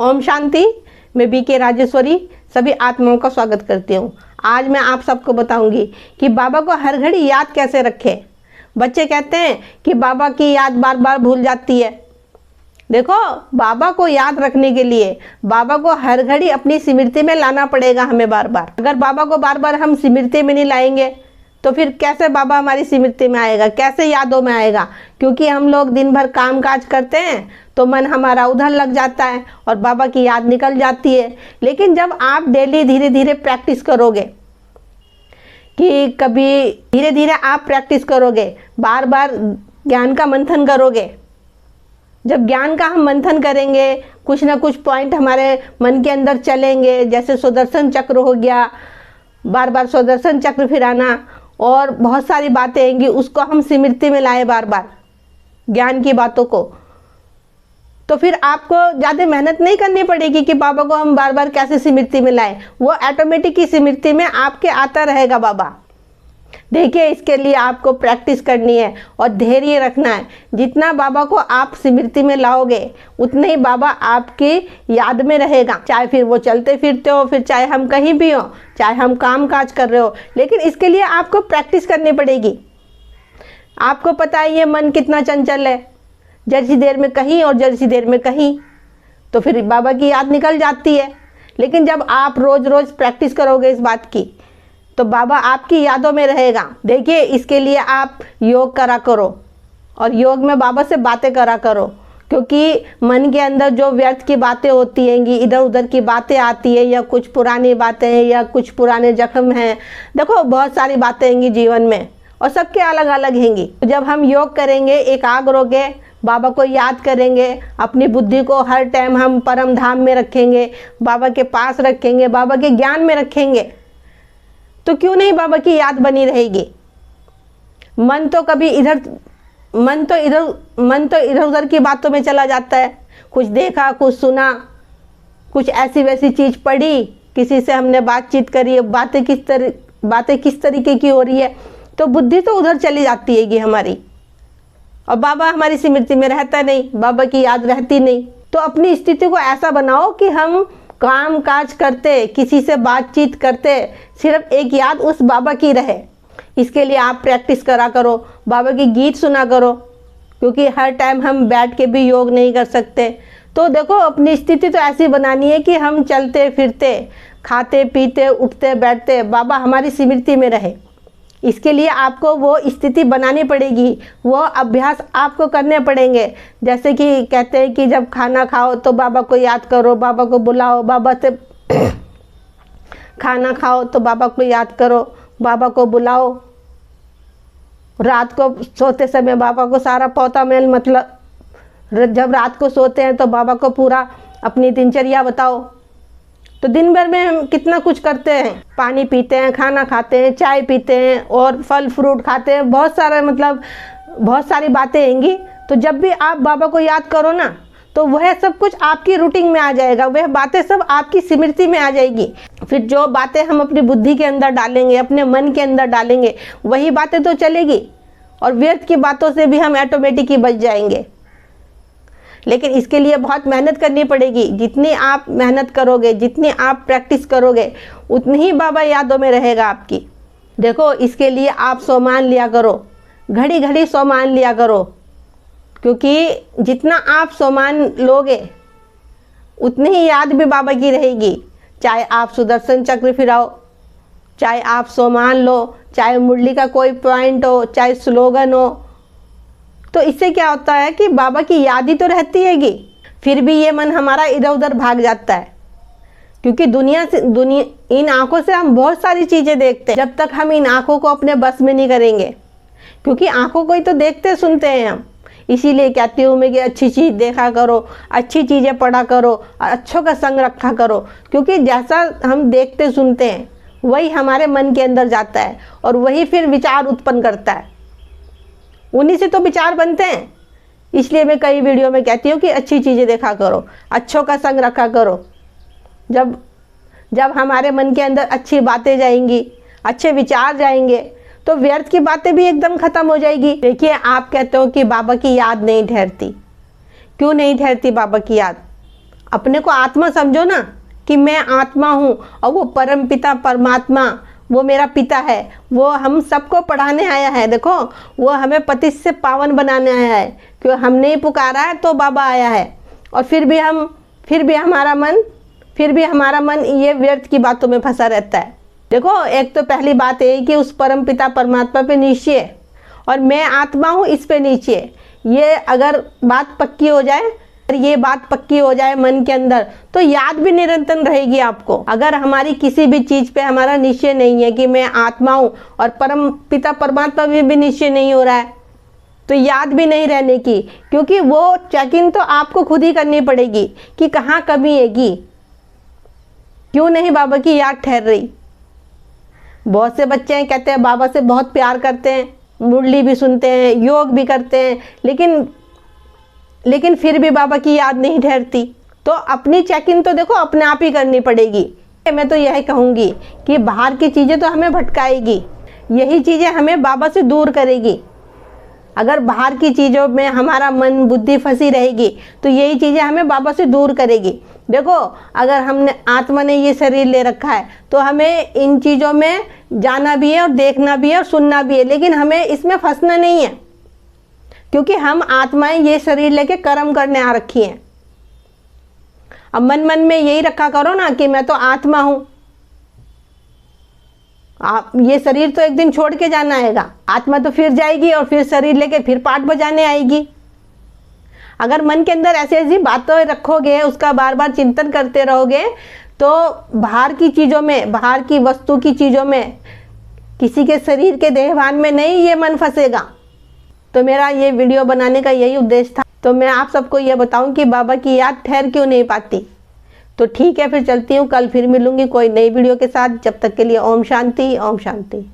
ओम शांति। मैं बीके राजेश्वरी सभी आत्माओं का स्वागत करती हूँ। आज मैं आप सबको बताऊंगी कि बाबा को हर घड़ी याद कैसे रखें। बच्चे कहते हैं कि बाबा की याद बार बार भूल जाती है। देखो, बाबा को याद रखने के लिए बाबा को हर घड़ी अपनी स्मृति में लाना पड़ेगा हमें बार बार। अगर बाबा को बार बार हम स्मृति में नहीं लाएंगे तो फिर कैसे बाबा हमारी स्मृति में आएगा, कैसे यादों में आएगा? क्योंकि हम लोग दिन भर काम काज करते हैं तो मन हमारा उधर लग जाता है और बाबा की याद निकल जाती है। लेकिन जब आप डेली धीरे धीरे प्रैक्टिस करोगे, कि कभी धीरे धीरे आप प्रैक्टिस करोगे, बार बार ज्ञान का मंथन करोगे। जब ज्ञान का हम मंथन करेंगे, कुछ ना कुछ पॉइंट हमारे मन के अंदर चलेंगे, जैसे सुदर्शन चक्र हो गया, बार बार सुदर्शन चक्र फिराना, और बहुत सारी बातें आएंगी, उसको हम स्मृति में लाए बार बार ज्ञान की बातों को। तो फिर आपको ज़्यादा मेहनत नहीं करनी पड़ेगी कि बाबा को हम बार बार कैसे स्मृति में लाएं। वो ऑटोमेटिक ही स्मृति में आपके आता रहेगा बाबा। देखिए, इसके लिए आपको प्रैक्टिस करनी है और धैर्य रखना है। जितना बाबा को आप स्मृति में लाओगे उतने ही बाबा आपकी याद में रहेगा। चाहे फिर वो चलते फिरते हो, फिर चाहे हम कहीं भी हो, चाहे हम काम काज कर रहे हो, लेकिन इसके लिए आपको प्रैक्टिस करनी पड़ेगी। आपको पता है ये मन कितना चंचल है, जरा सी देर में कहीं और जरा सी देर में कहीं, तो फिर बाबा की याद निकल जाती है। लेकिन जब आप रोज़ रोज़ प्रैक्टिस करोगे इस बात की तो बाबा आपकी यादों में रहेगा। देखिए, इसके लिए आप योग करा करो और योग में बाबा से बातें करा करो, क्योंकि मन के अंदर जो व्यर्थ की बातें होती हैंगी, इधर उधर की बातें आती है, या कुछ पुरानी बातें हैं या कुछ पुराने जख्म हैं। देखो, बहुत सारी बातें हैंगी जीवन में और सबके अलग अलग हैंगी। जब हम योग करेंगे, एकाग्र होके बाबा को याद करेंगे, अपनी बुद्धि को हर टाइम हम परम धाम में रखेंगे, बाबा के पास रखेंगे, बाबा के ज्ञान में रखेंगे, तो क्यों नहीं बाबा की याद बनी रहेगी। मन तो इधर उधर की बातों में चला जाता है। कुछ देखा, कुछ सुना, कुछ ऐसी वैसी चीज़ पढ़ी, किसी से हमने बातचीत करी, बातें किस तरीके की हो रही है, तो बुद्धि तो उधर चली जाती हैगी हमारी, और बाबा हमारी स्मृति में रहता नहीं, बाबा की याद रहती नहीं। तो अपनी स्थिति को ऐसा बनाओ कि हम काम काज करते, किसी से बातचीत करते, सिर्फ एक याद उस बाबा की रहे। इसके लिए आप प्रैक्टिस करा करो, बाबा की गीत सुना करो, क्योंकि हर टाइम हम बैठ के भी योग नहीं कर सकते। तो देखो, अपनी स्थिति तो ऐसी बनानी है कि हम चलते फिरते, खाते पीते, उठते बैठते, बाबा हमारी स्मृति में रहे। इसके लिए आपको वो स्थिति बनानी पड़ेगी, वो अभ्यास आपको करने पड़ेंगे। जैसे कि कहते हैं कि जब खाना खाओ तो बाबा को याद करो, बाबा को बुलाओ, बाबा से खाना खाओ तो बाबा को याद करो, बाबा को बुलाओ। रात को सोते समय बाबा को सारा पौता मेल, मतलब जब रात को सोते हैं तो बाबा को पूरा अपनी दिनचर्या बताओ। तो दिन भर में हम कितना कुछ करते हैं, पानी पीते हैं, खाना खाते हैं, चाय पीते हैं और फल फ्रूट खाते हैं, बहुत सारी बातें हैंगी। तो जब भी आप बाबा को याद करो ना, तो वह सब कुछ आपकी रूटीन में आ जाएगा, वह बातें सब आपकी स्मृति में आ जाएगी। फिर जो बातें हम अपनी बुद्धि के अंदर डालेंगे, अपने मन के अंदर डालेंगे, वही बातें तो चलेगी, और व्यर्थ की बातों से भी हम ऑटोमेटिक ही बच जाएंगे। लेकिन इसके लिए बहुत मेहनत करनी पड़ेगी। जितनी आप मेहनत करोगे, जितनी आप प्रैक्टिस करोगे, उतनी ही बाबा यादों में रहेगा आपकी। देखो, इसके लिए आप सोमान लिया करो, घड़ी घड़ी सोमान लिया करो, क्योंकि जितना आप सोमान लोगे उतनी ही याद भी बाबा की रहेगी। चाहे आप सुदर्शन चक्र फिराओ, चाहे आप सोमान लो, चाहे मुरली का कोई पॉइंट हो, चाहे स्लोगन हो, तो इससे क्या होता है कि बाबा की याद ही तो रहती हैगी। फिर भी ये मन हमारा इधर उधर भाग जाता है, क्योंकि इन आंखों से हम बहुत सारी चीज़ें देखते हैं। जब तक हम इन आंखों को अपने बस में नहीं करेंगे, क्योंकि आंखों को ही तो देखते सुनते हैं हम। इसीलिए कहती हूँ मैं कि अच्छी चीज़ देखा करो, अच्छी चीज़ें पढ़ा करो, और अच्छों का संग रखा करो, क्योंकि जैसा हम देखते सुनते हैं वही हमारे मन के अंदर जाता है, और वही फिर विचार उत्पन्न करता है। उन्हीं से तो विचार बनते हैं। इसलिए मैं कई वीडियो में कहती हूँ कि अच्छी चीज़ें देखा करो, अच्छों का संग रखा करो। जब हमारे मन के अंदर अच्छी बातें जाएंगी, अच्छे विचार जाएंगे, तो व्यर्थ की बातें भी एकदम ख़त्म हो जाएगी। देखिए, आप कहते हो कि बाबा की याद नहीं ठहरती। क्यों नहीं ठहरती बाबा की याद? अपने को आत्मा समझो ना, कि मैं आत्मा हूँ और वो परम पिता परमात्मा वो मेरा पिता है, वो हम सबको पढ़ाने आया है। देखो वो हमें पतित से पावन बनाने आया है, क्यों हमने ही पुकारा है तो बाबा आया है। और फिर भी हमारा मन ये व्यर्थ की बातों में फंसा रहता है। देखो एक तो पहली बात है कि उस परम पिता परमात्मा पे नीचे और मैं आत्मा हूँ इस पे नीचे, ये अगर बात पक्की हो जाए, ये बात पक्की हो जाए मन के अंदर, तो याद भी निरंतर रहेगी आपको। अगर हमारी किसी भी चीज़ पे हमारा निश्चय नहीं है कि मैं आत्मा हूँ और परम पिता परमात्मा भी निश्चय नहीं हो रहा है, तो याद भी नहीं रहने की, क्योंकि वो चेकिंग तो आपको खुद ही करनी पड़ेगी कि कहाँ कमी हैगी, क्यों नहीं बाबा की याद ठहर रही। बहुत से बच्चे हैं कहते हैं बाबा से बहुत प्यार करते हैं, मुरली भी सुनते हैं, योग भी करते हैं, लेकिन फिर भी बाबा की याद नहीं ठहरती। तो अपनी चेकिंग तो देखो अपने आप ही करनी पड़ेगी। मैं तो यही कहूँगी कि बाहर की चीज़ें तो हमें भटकाएगी, यही चीज़ें हमें बाबा से दूर करेगी। अगर बाहर की चीज़ों में हमारा मन बुद्धि फंसी रहेगी तो यही चीज़ें हमें बाबा से दूर करेगी। देखो अगर हमने आत्मा ने ये शरीर ले रखा है तो हमें इन चीज़ों में जाना भी है और देखना भी है और सुनना भी है, लेकिन हमें इसमें फंसना नहीं है, क्योंकि हम आत्माएं ये शरीर लेके कर्म करने आ रखी हैं। अब मन में यही रखा करो ना कि मैं तो आत्मा हूँ। आप ये शरीर तो एक दिन छोड़ के जाना आएगा, आत्मा तो फिर जाएगी और फिर शरीर लेके फिर पाठ बजाने आएगी। अगर मन के अंदर ऐसी ऐसी बातें रखोगे, उसका बार बार चिंतन करते रहोगे, तो बाहर की चीज़ों में, बाहर की वस्तु की चीज़ों में, किसी के शरीर के देहभान में नहीं ये मन फंसेगा। तो मेरा ये वीडियो बनाने का यही उद्देश्य था। तो मैं आप सबको ये बताऊं कि बाबा की याद ठहर क्यों नहीं पाती। तो ठीक है, फिर चलती हूँ, कल फिर मिलूंगी कोई नई वीडियो के साथ। जब तक के लिए ओम शांति, ओम शांति।